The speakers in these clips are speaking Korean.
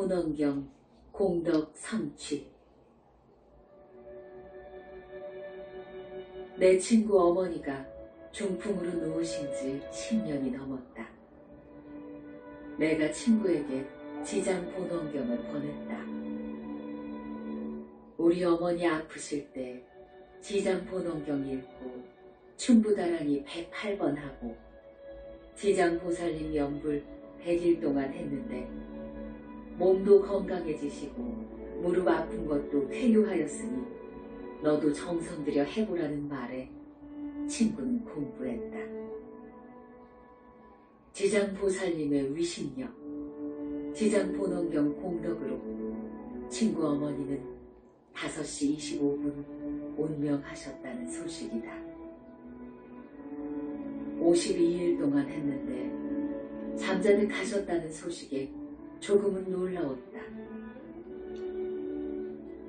본원경 공덕 성취. 내 친구 어머니가 중풍으로 누우신 지 10년이 넘었다. 내가 친구에게 지장 본원경을 권했다. 우리 어머니 아프실 때 지장 본원경 읽고 춘부다랑이 108번 하고 지장 보살님 연불 100일 동안 했는데 몸도 건강해지시고 무릎 아픈 것도 쾌유하였으니 너도 정성 들여 해보라는 말에 친구는 공부했다. 지장 보살님의 위신력, 지장 본원경 공덕으로 친구 어머니는 5시 25분 운명하셨다는 소식이다. 52일 동안 했는데 잠자듯 가셨다는 소식에 조금은 놀라웠다.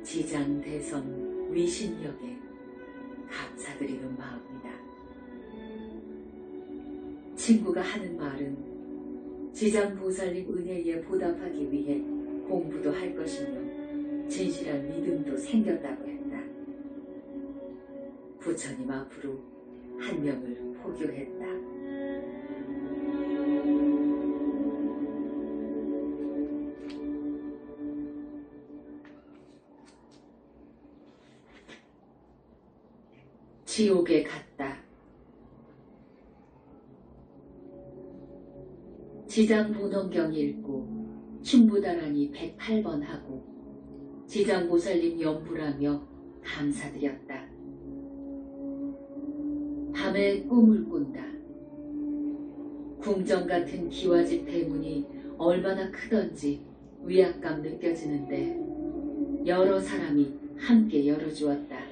지장대선 위신력에 감사드리는 마음이다. 친구가 하는 말은 지장보살님 은혜에 보답하기 위해 공부도 할 것이며 진실한 믿음도 생겼다고 했다. 부처님 앞으로 한 명을 포교했다. 지옥에 갔다. 지장 본원경 읽고 춘부다랑이 108번 하고 지장보살님 연불하며 감사드렸다. 밤에 꿈을 꾼다. 궁정 같은 기와집 대문이 얼마나 크던지 위압감 느껴지는데 여러 사람이 함께 열어주었다.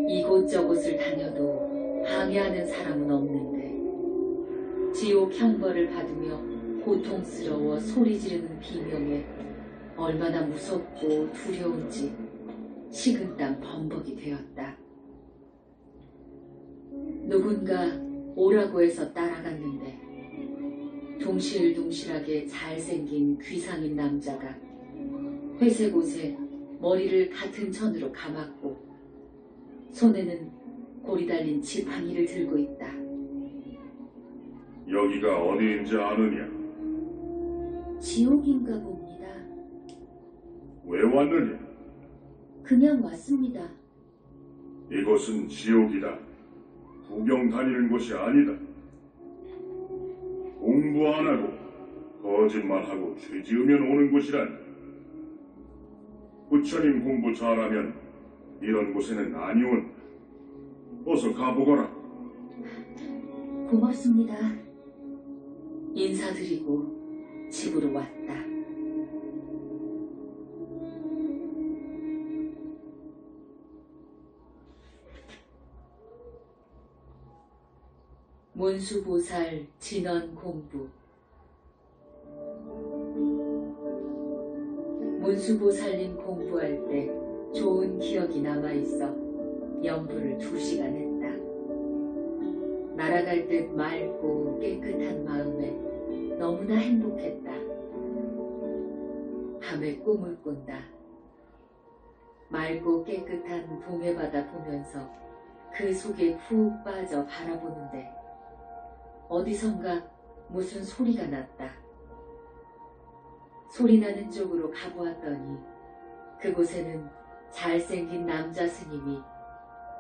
이곳저곳을 다녀도 방해하는 사람은 없는데 지옥 형벌을 받으며 고통스러워 소리 지르는 비명에 얼마나 무섭고 두려운지 식은땀 범벅이 되었다. 누군가 오라고 해서 따라갔는데 둥실둥실하게 잘생긴 귀상인 남자가 회색 옷에 머리를 같은 천으로 감았고 손에는 고리 달린 지팡이를 들고 있다. 여기가 어디인지 아느냐? 지옥인가 봅니다. 왜 왔느냐? 그냥 왔습니다. 이곳은 지옥이다. 구경 다니는 곳이 아니다. 공부 안 하고 거짓말하고 죄 지으면 오는 곳이란. 부처님 공부 잘하면 이런 곳에는 아니 온다. 어서 가보거라. 고맙습니다. 인사드리고 집으로 왔다. 문수보살 진언 공부. 문수보살님 공부할 때 좋은 기억이 남아있어 연불을 2시간 했다. 날아갈 듯 맑고 깨끗한 마음에 너무나 행복했다. 밤에 꿈을 꾼다. 맑고 깨끗한 동해바다 보면서 그 속에 푹 빠져 바라보는데 어디선가 무슨 소리가 났다. 소리 나는 쪽으로 가보았더니 그곳에는 잘생긴 남자 스님이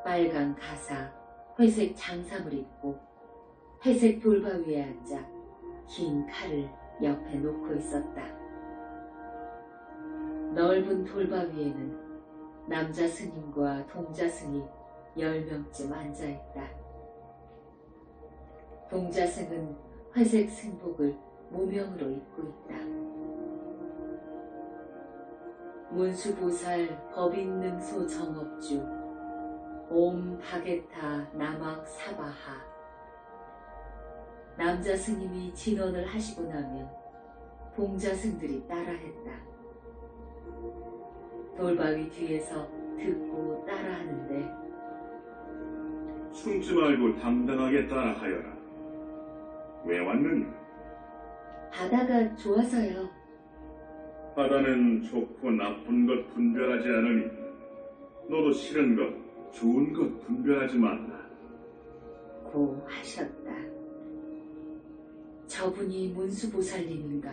빨간 가사, 회색 장삼을 입고 회색 돌바위에 앉아 긴 칼을 옆에 놓고 있었다. 넓은 돌바위에는 남자 스님과 동자 스님 10명쯤 앉아있다. 동자승은 회색 승복을 무명으로 입고 있다. 문수보살 법인능소 정업주 옴 바게타 나막 사바하. 남자 스님이 진언을 하시고 나면 동자승들이 따라했다. 돌바위 뒤에서 듣고 따라하는데 숨지 말고 당당하게 따라하여라. 왜 왔느냐? 바다가 좋아서요. 바다는 좋고 나쁜 것 분별하지 않으니 너도 싫은 것, 좋은 것 분별하지 말라. 고 하셨다. 저분이 문수보살님인가?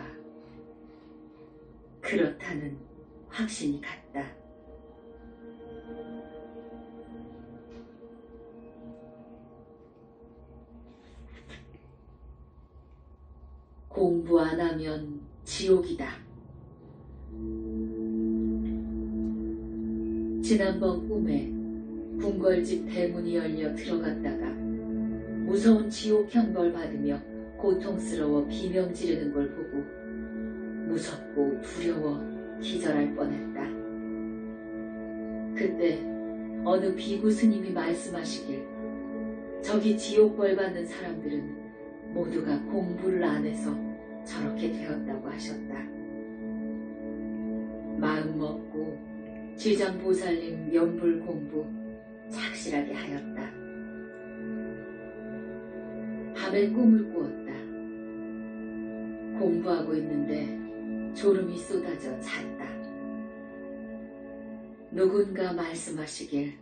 그렇다는 확신이 갔다. 공부 안 하면 지옥이다. 지난번 꿈에 궁궐집 대문이 열려 들어갔다가 무서운 지옥 형벌 받으며 고통스러워 비명 지르는 걸 보고 무섭고 두려워 기절할 뻔했다. 그때 어느 비구 스님이 말씀하시길 저기 지옥벌 받는 사람들은 모두가 공부를 안 해서 저렇게 되었다고 하셨다. 마음 먹고 지장보살님 연불 공부 착실하게 하였다. 밤에 꿈을 꾸었다. 공부하고 있는데 졸음이 쏟아져 잤다. 누군가 말씀하시길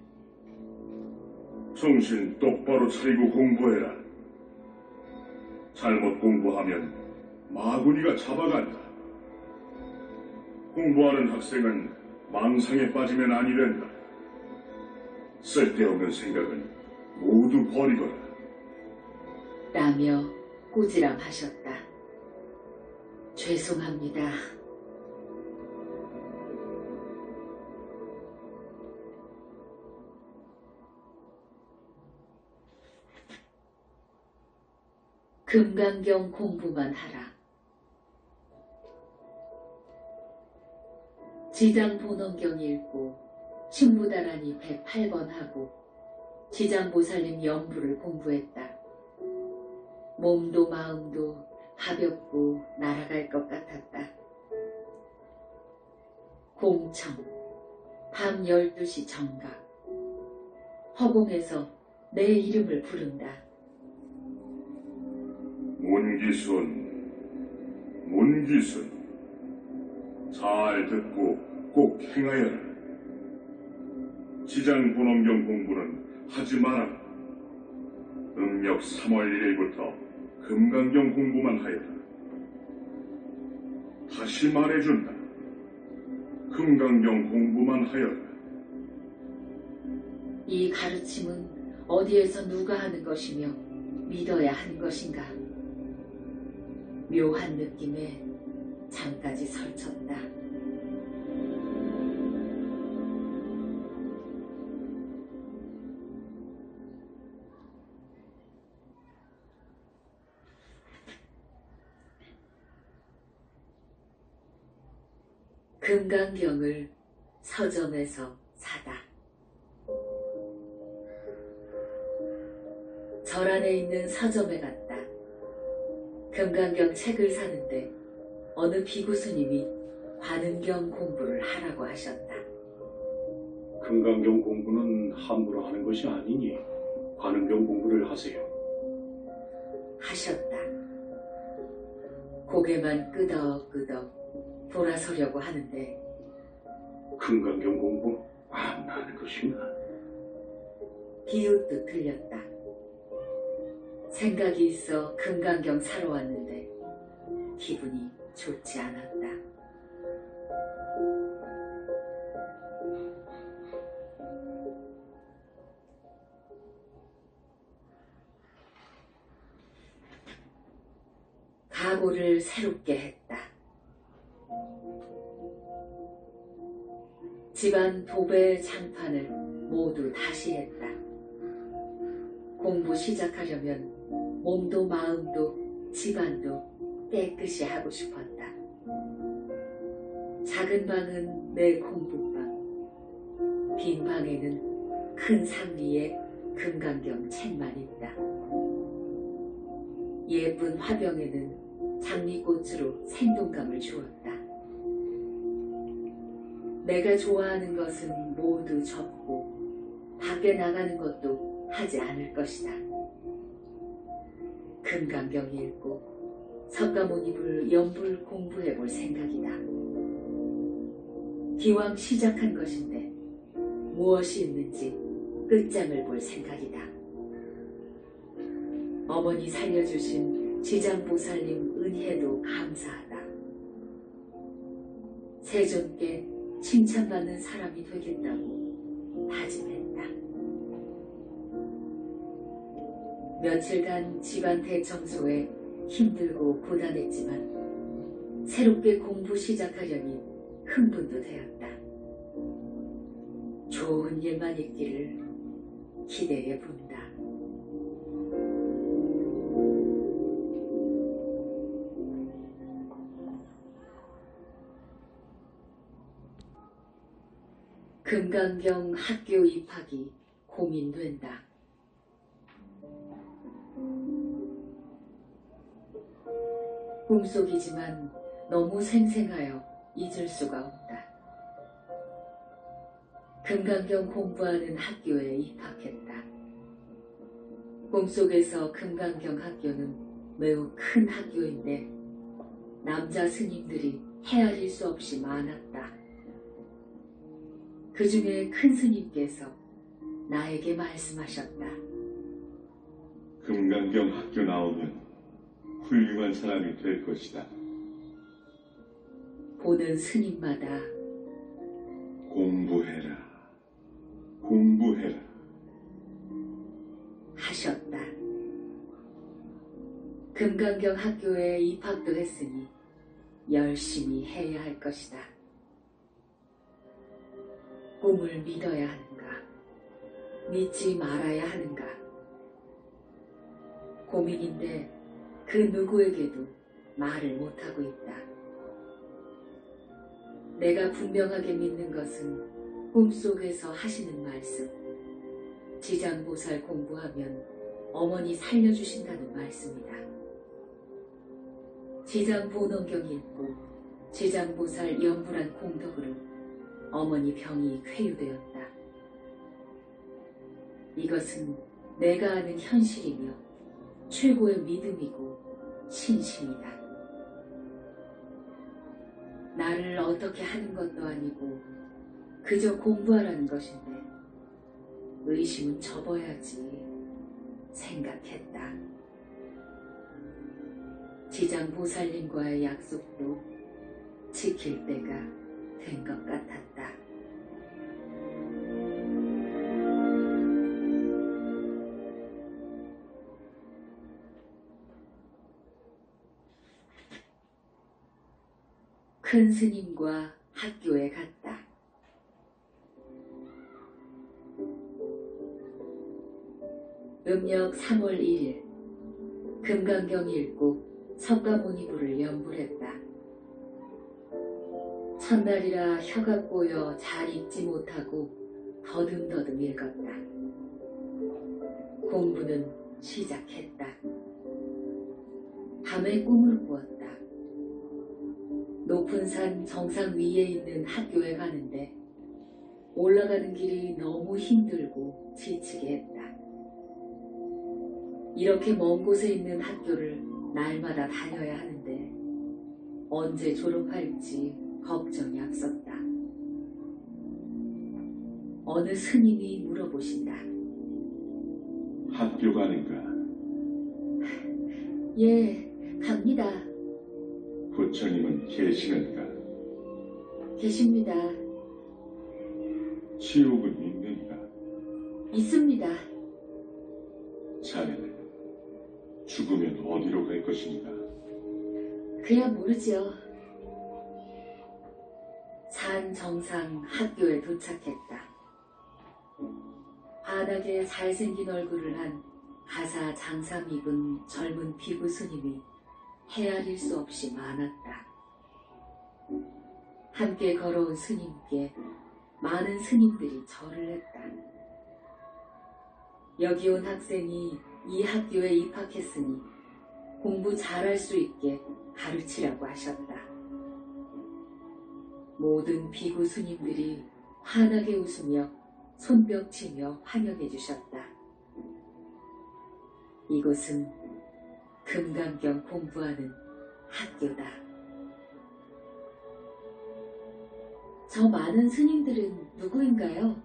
정신 똑바로 차리고 공부해라. 잘못 공부하면 마구니가 잡아간다. 공부하는 학생은 망상에 빠지면 아니 된다. 쓸데없는 생각은 모두 버리거라. 라며 꾸지람하셨다. 죄송합니다. 금강경 공부만 하라. 지장본원경 읽고 신부다란이 108번 하고 지장보살님 연부를 공부했다. 몸도 마음도 가볍고 날아갈 것 같았다. 공청, 밤 12시 정각. 허공에서 내 이름을 부른다. 문기순, 문기순. 잘 듣고 꼭 행하여라. 지장본원경 공부는 하지 마라. 음력 3월 1일부터 금강경 공부만 하여라. 다시 말해준다. 금강경 공부만 하여라. 이 가르침은 어디에서 누가 하는 것이며 믿어야 하는 것인가? 묘한 느낌에 잠까지 설쳤다. 금강경을 서점에서 사다. 절 안에 있는 서점에 갔다. 금강경 책을 사는데 어느 비구 스님이 관음경 공부를 하라고 하셨다. 금강경 공부는 함부로 하는 것이 아니니 관음경 공부를 하세요. 하셨다. 고개만 끄덕끄덕 돌아서려고 하는데 금강경 공부 안 하는 것인가? 비웃듯 들렸다. 생각이 있어 금강경 사러 왔는데 기분이 좋지 않았다. 각오를 새롭게 했다. 집안 도배 장판을 모두 다시 했다. 공부 시작하려면 몸도 마음도 집안도 깨끗이 하고 싶었다. 작은 방은 내 공부방, 빈 방에는 큰 상 위에 금강경 책만 있다. 예쁜 화병에는 장미꽃으로 생동감을 주었다. 내가 좋아하는 것은 모두 접고 밖에 나가는 것도 하지 않을 것이다. 금강경 읽고 석가모니를 연불 공부해 볼 생각이다. 기왕 시작한 것인데 무엇이 있는지 끝장을 볼 생각이다. 어머니 살려주신 지장보살님 은혜도 감사하다. 세존께 칭찬받는 사람이 되겠다고 다짐했다. 며칠간 집안 대청소에 힘들고 고단했지만 새롭게 공부 시작하려니 흥분도 되었다. 좋은 일만 있기를 기대해 본다. 금강경 학교 입학이 고민된다. 꿈속이지만 너무 생생하여 잊을 수가 없다. 금강경 공부하는 학교에 입학했다. 꿈속에서 금강경 학교는 매우 큰 학교인데 남자 스님들이 헤아릴 수 없이 많았다. 그 중에 큰 스님께서 나에게 말씀하셨다. 금강경 학교 나오면 훌륭한 사람이 될 것이다. 보는 스님마다 공부해라, 공부해라 하셨다. 금강경 학교에 입학도 했으니 열심히 해야 할 것이다. 꿈을 믿어야 하는가, 믿지 말아야 하는가. 고민인데 그 누구에게도 말을 못하고 있다. 내가 분명하게 믿는 것은 꿈속에서 하시는 말씀, 지장보살 공부하면 어머니 살려주신다는 말씀이다. 지장보능경 읽고 지장보살 연불한 공덕으로 어머니 병이 쾌유되었다. 이것은 내가 아는 현실이며 최고의 믿음이고 신심이다. 나를 어떻게 하는 것도 아니고 그저 공부하라는 것인데 의심은 접어야지 생각했다. 지장보살님과의 약속도 지킬 때가 된 것 같았다. 큰 스님과 학교에 갔다. 음력 3월 1일 금강경 읽고 석가모니부를 연불했다. 첫날이라 혀가 꼬여 잘 읽지 못하고 더듬더듬 읽었다. 공부는 시작했다. 밤에 꿈을 꾸었다. 높은 산 정상 위에 있는 학교에 가는데 올라가는 길이 너무 힘들고 지치게 했다. 이렇게 먼 곳에 있는 학교를 날마다 다녀야 하는데 언제 졸업할지 걱정이 앞섰다. 어느 스님이 물어보신다. 학교 가는가? 예, 갑니다. 부처님은 계시는가? 계십니다. 지옥은 있는가? 있습니다. 자네는 죽으면 어디로 갈 것인가? 그야 모르지요. 산 정상 학교에 도착했다. 환하게 잘생긴 얼굴을 한 가사 장삼 입은 젊은 비구 스님이 헤아릴 수 없이 많았다. 함께 걸어온 스님께 많은 스님들이 절을 했다. 여기 온 학생이 이 학교에 입학했으니 공부 잘할 수 있게 가르치라고 하셨다. 모든 비구 스님들이 환하게 웃으며 손뼉치며 환영해 주셨다. 이곳은 금강경 공부하는 학교다. 저 많은 스님들은 누구인가요?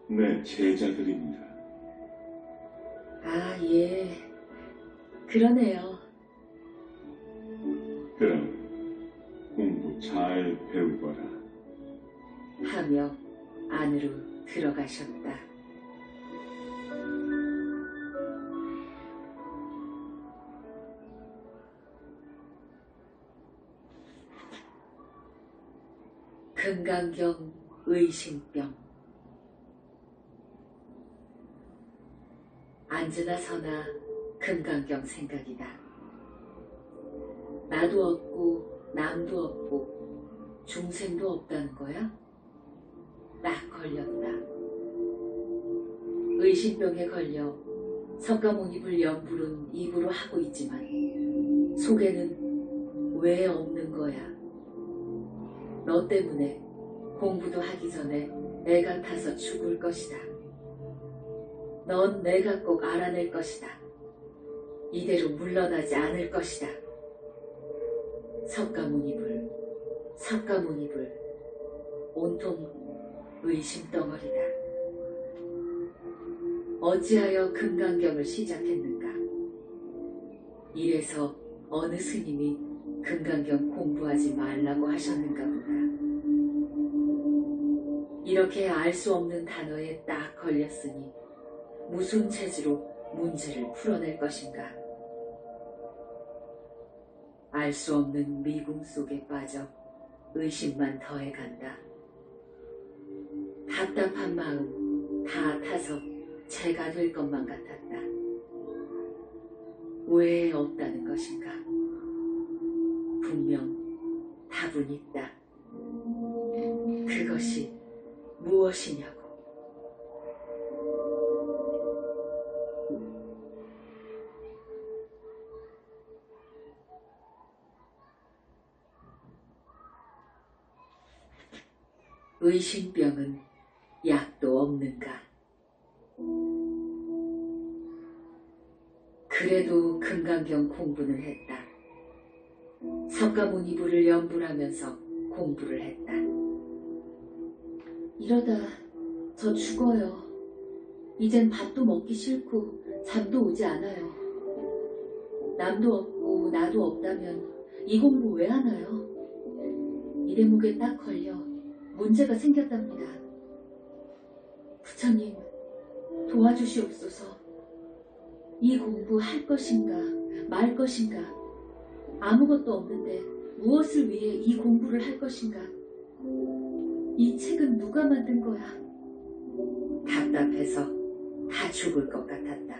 내 제자들입니다. 아, 예. 그러네요. 그럼 공부 잘 배우거라. 하며 안으로 들어가셨다. 금강경 의심병. 앉으나 서나 금강경 생각이다. 나도 없고 남도 없고 중생도 없다는 거야? 딱 걸렸다. 의심병에 걸려 석가모니불 연불은 입으로 하고 있지만 속에는 왜 없는 거야? 너 때문에 공부도 하기 전에 애가 타서 죽을 것이다. 넌 내가 꼭 알아낼 것이다. 이대로 물러나지 않을 것이다. 석가모니불, 석가모니불, 온통 의심덩어리다. 어찌하여 금강경을 시작했는가? 이래서 어느 스님이 금강경 공부하지 말라고 하셨는가 보다. 이렇게 알 수 없는 단어에 딱 걸렸으니 무슨 체지로 문제를 풀어낼 것인가? 알 수 없는 미궁 속에 빠져 의심만 더해간다. 답답한 마음 다 타서 재가 될 것만 같았다. 왜 없다는 것인가? 분명 답은 있다. 그것이 무엇이냐고. 의심병은 약도 없는가? 그래도 금강경 공부는 했다. 석가모니불을 연불하면서 공부를 했다. 이러다 저 죽어요. 이젠 밥도 먹기 싫고 잠도 오지 않아요. 남도 없고 나도 없다면 이 공부 왜 하나요? 이 대목에 딱 걸려 문제가 생겼답니다. 부처님, 도와주시옵소서. 이 공부 할 것인가 말 것인가? 아무것도 없는데 무엇을 위해 이 공부를 할 것인가? 이 책은 누가 만든 거야? 답답해서 다 죽을 것 같았다.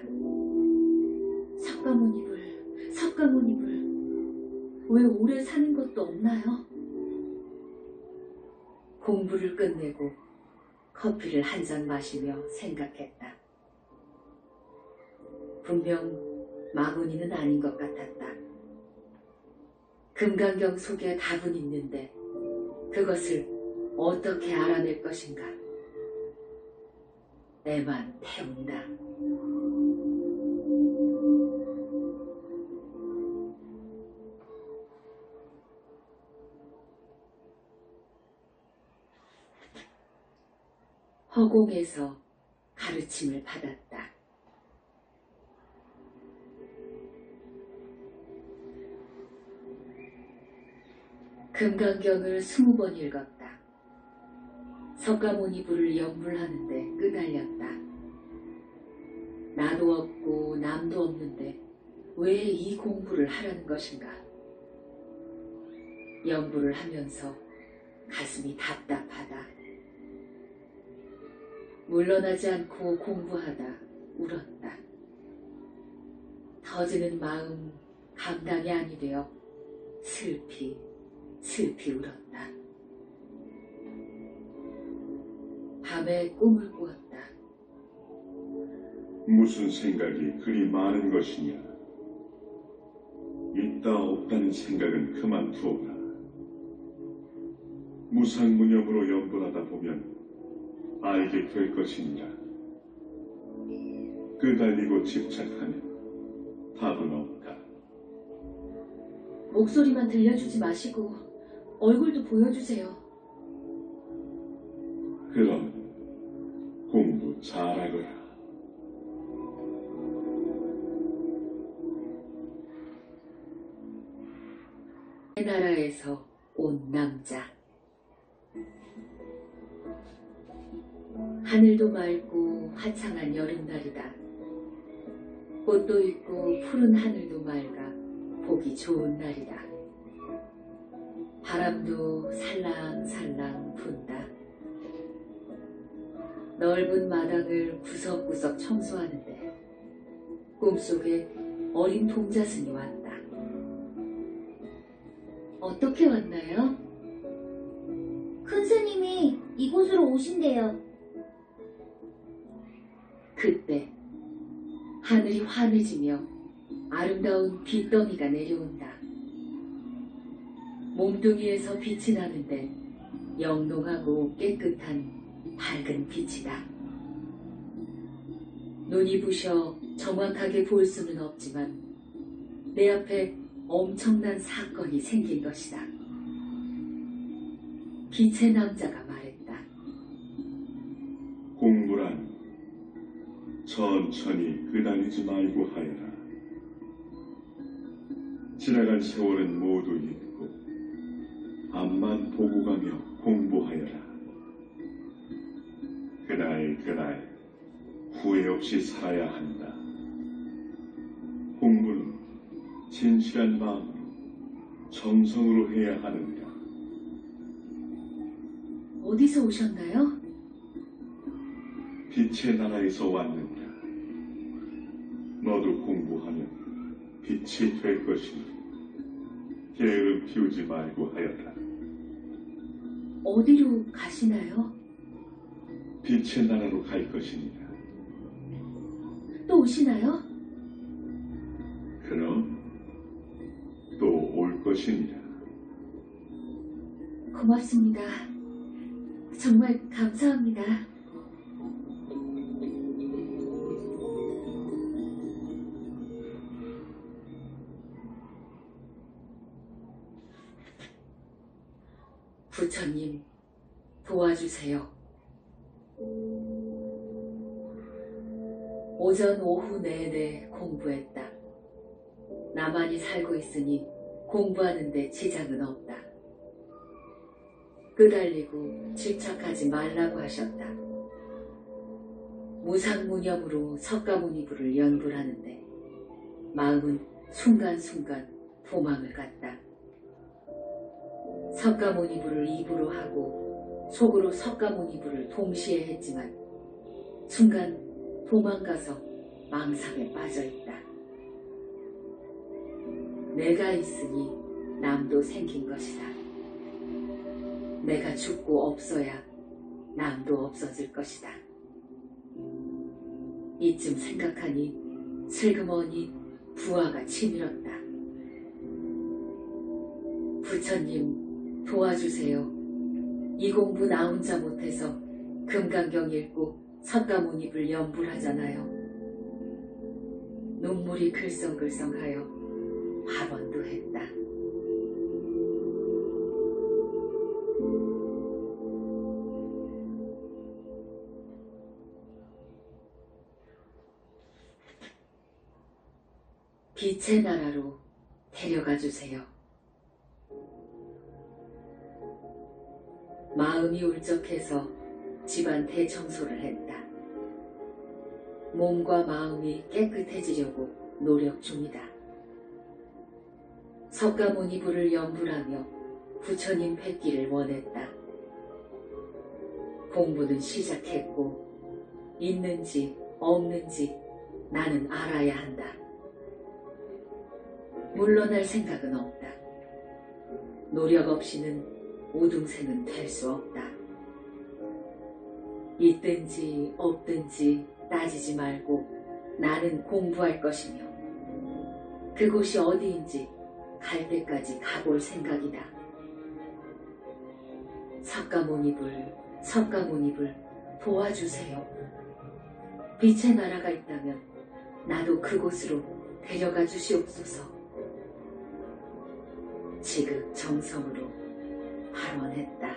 석가모니불, 석가모니불, 왜 오래 사는 것도 없나요? 공부를 끝내고 커피를 한 잔 마시며 생각했다. 분명 마구니는 아닌 것 같았다. 금강경 속에 답은 있는데 그것을 어떻게 알아낼 것인가? 내만 태운다. 허공에서 가르침을 받았다. 금강경을 20번 읽었다. 석가모니불을 연불하는데 끄달렸다. 나도 없고 남도 없는데 왜 이 공부를 하라는 것인가? 연불을 하면서 가슴이 답답하다. 물러나지 않고 공부하다 울었다. 터지는 마음 감당이 아니 되어 슬피 울었다. 밤에 꿈을 꾸었다. 무슨 생각이 그리 많은 것이냐? 있다 없다는 생각은 그만두어라. 무상무념으로 연불하다 보면 알게 될 것이니라. 끄달리고 집착하면 답은 없다. 목소리만 들려주지 마시고 얼굴도 보여주세요. 그럼 공부 잘하거라. 나라에서 온 남자. 하늘도 맑고 화창한 여름날이다. 꽃도 있고 푸른 하늘도 맑아 보기 좋은 날이다. 바람도 살랑살랑 분다. 넓은 마당을 구석구석 청소하는데 꿈속에 어린 동자승이 왔다. 어떻게 왔나요? 큰 스님이 이곳으로 오신대요. 그때 하늘이 환해지며 아름다운 빛덩이가 내려온다. 몸뚱이에서 빛이 나는데 영롱하고 깨끗한 밝은 빛이다. 눈이 부셔 정확하게 볼 수는 없지만 내 앞에 엄청난 사건이 생긴 것이다. 빛의 남자가 말했다. 공부란 천천히 끄달리지 말고 하여라. 지나간 세월은 모두 잊고 앞만 보고 가며 공부하여라. 그날 후회 없이 살아야 한다. 공부는 진실한 마음으로 정성으로 해야 하는가. 어디서 오셨나요? 빛의 나라에서 왔느니라. 너도 공부하면 빛이 될 것이니 게으름 피우지 말고 하여라. 어디로 가시나요? 빛의 나라로 갈 것이니라. 또 오시나요? 그럼 또 올 것이니라. 고맙습니다. 정말 감사합니다. 부처님, 도와주세요. 오전 오후 내내 공부했다. 나만이 살고 있으니 공부하는데 지장은 없다. 끄달리고 집착하지 말라고 하셨다. 무상무념으로 석가모니부를 연불하는데 마음은 순간순간 도망을 갔다. 석가모니부를 입으로 하고 속으로 석가모니부를 동시에 했지만 순간 도망가서 망상에 빠져있다. 내가 있으니 남도 생긴 것이다. 내가 죽고 없어야 남도 없어질 것이다. 이쯤 생각하니 슬그머니 부하가 치밀었다. 부처님, 도와주세요. 이 공부 나 혼자 못해서 금강경 읽고 석가모니불 연불하잖아요. 눈물이 글썽글썽하여 발언도 했다. 빛의 나라로 데려가 주세요. 마음이 울적해서 집안 대청소를 했다. 몸과 마음이 깨끗해지려고 노력 중이다. 석가모니불을 연불하며 부처님 뵙기를 원했다. 공부는 시작했고 있는지 없는지 나는 알아야 한다. 물러날 생각은 없다. 노력 없이는 우등생은 될 수 없다. 있든지 없든지 따지지 말고 나는 공부할 것이며 그곳이 어디인지 갈 때까지 가볼 생각이다. 석가모니불 도와주세요. 빛의 나라가 있다면 나도 그곳으로 데려가 주시옵소서. 지극정성으로 발언했다.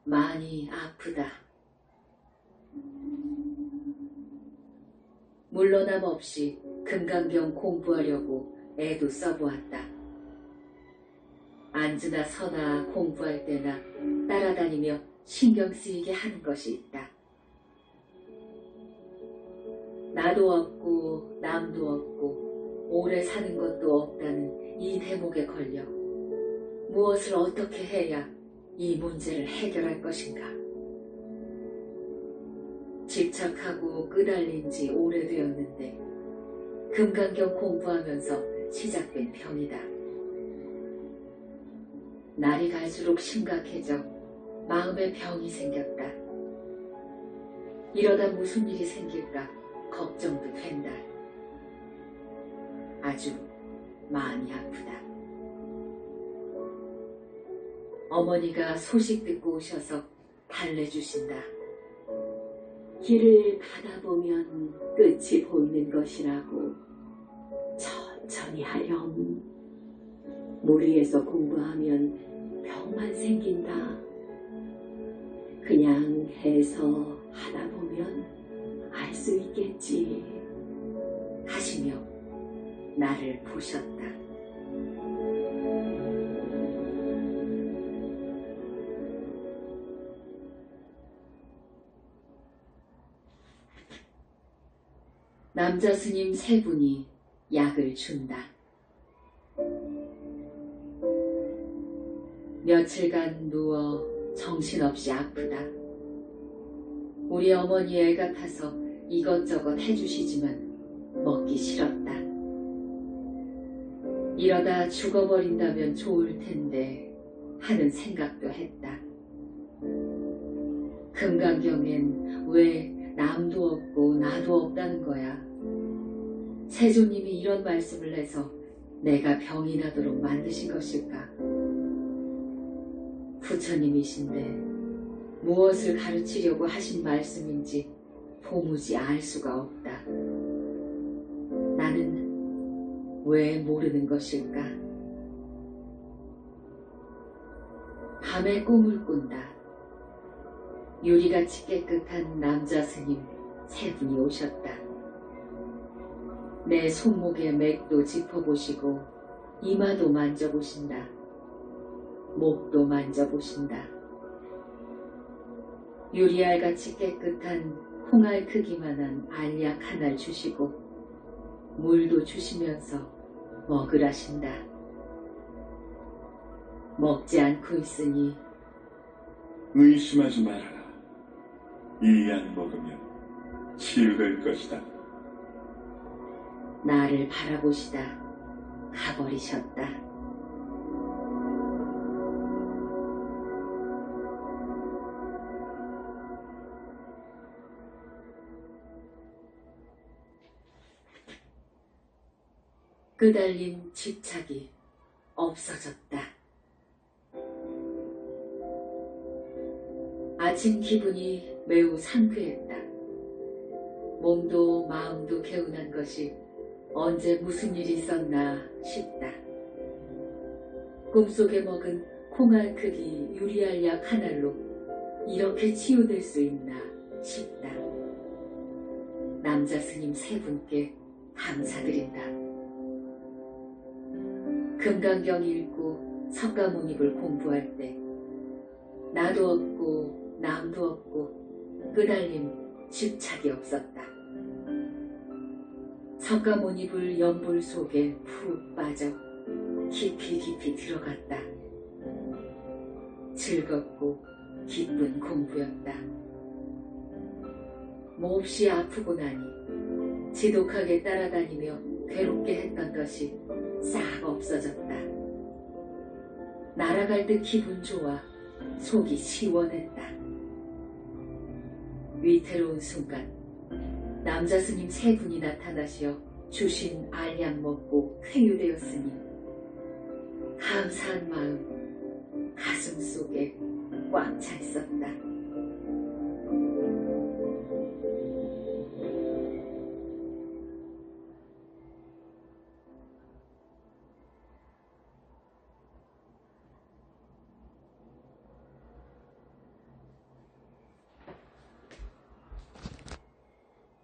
많이 아프다. 물러남 없이 금강경 공부하려고 애도 써보았다. 앉으나 서나 공부할 때나 따라다니며 신경 쓰이게 하는 것이 있다. 나도 없고 남도 없고 오래 사는 것도 없다는 이 대목에 걸려 무엇을 어떻게 해야 이 문제를 해결할 것인가. 집착하고 끄달린 지 오래되었는데 금강경 공부하면서 시작된 병이다. 날이 갈수록 심각해져 마음에 병이 생겼다. 이러다 무슨 일이 생길까 걱정도 된다. 아주 많이 아프다. 어머니가 소식 듣고 오셔서 달래주신다. 길을 가다 보면 끝이 보이는 것이라고. 천천히 하렴. 무리해서 공부하면 병만 생긴다. 그냥 해서 하다 보면 알 수 있겠지. 하시며 나를 보셨다. 남자 스님 3분이 약을 준다. 며칠간 누워 정신없이 아프다. 우리 어머니 애 같아서 이것저것 해주시지만 먹기 싫었다. 이러다 죽어버린다면 좋을 텐데 하는 생각도 했다. 금강경엔 왜 남도 없고 나도 없다는 거야. 세조님이 이런 말씀을 해서 내가 병이 나도록 만드신 것일까? 부처님이신데 무엇을 가르치려고 하신 말씀인지 도무지 알 수가 없다. 나는 왜 모르는 것일까? 밤에 꿈을 꾼다. 유리같이 깨끗한 남자 스님 3분이 오셨다. 내 손목의 맥도 짚어보시고 이마도 만져보신다. 목도 만져보신다. 유리알같이 깨끗한 콩알 크기만한 알약 하나를 주시고 물도 주시면서 먹으라신다. 먹지 않고 있으니 의심하지 말아라. 이 약 먹으면 치유될 것이다. 나를 바라보시다 가버리셨다. 끄달린 집착이 없어졌다. 아침 기분이 매우 상쾌했다. 몸도 마음도 개운한 것이 언제 무슨 일이 있었나 싶다. 꿈속에 먹은 콩알 크기 유리알약 하나로 이렇게 치유될 수 있나 싶다. 남자 스님 3분께 감사드린다. 금강경 읽고 석가모니를 공부할 때 나도 없고 남도 없고 끄달림 집착이 없었다. 석가모니불 연불 속에 푹 빠져 깊이 깊이 들어갔다. 즐겁고 기쁜 공부였다. 몹시 아프고 나니 지독하게 따라다니며 괴롭게 했던 것이 싹 없어졌다. 날아갈 듯 기분 좋아 속이 시원했다. 위태로운 순간 남자 스님 3분이 나타나시어 주신 알약 먹고 쾌유되었으니 감사한 마음 가슴 속에 꽉 차 있었다.